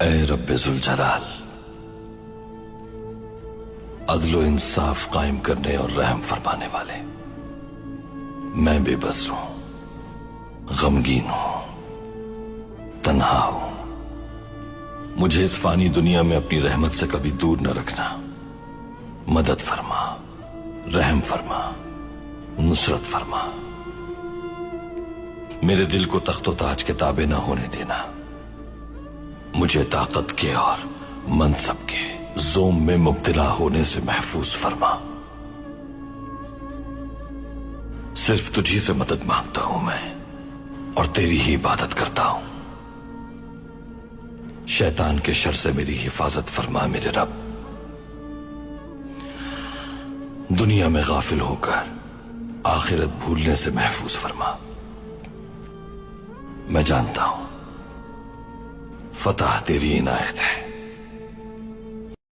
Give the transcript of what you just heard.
اے رب ذوالجلال، عدل و انصاف قائم کرنے اور رحم فرمانے والے، میں بے بس ہوں، غمگین ہوں، تنہا ہوں۔ مجھے اس فانی دنیا میں اپنی رحمت سے کبھی دور نہ رکھنا۔ مدد فرما، رحم فرما، نصرت فرما۔ میرے دل کو تخت و تاج کے تابع نہ ہونے دینا۔ مجھے طاقت کے اور منصب کے زوم میں مبتلا ہونے سے محفوظ فرما۔ صرف تجھی سے مدد مانگتا ہوں میں، اور تیری ہی عبادت کرتا ہوں۔ شیطان کے شر سے میری حفاظت فرما میرے رب۔ دنیا میں غافل ہو کر آخرت بھولنے سے محفوظ فرما۔ میں جانتا ہوں فتح تیری عنایت ہے۔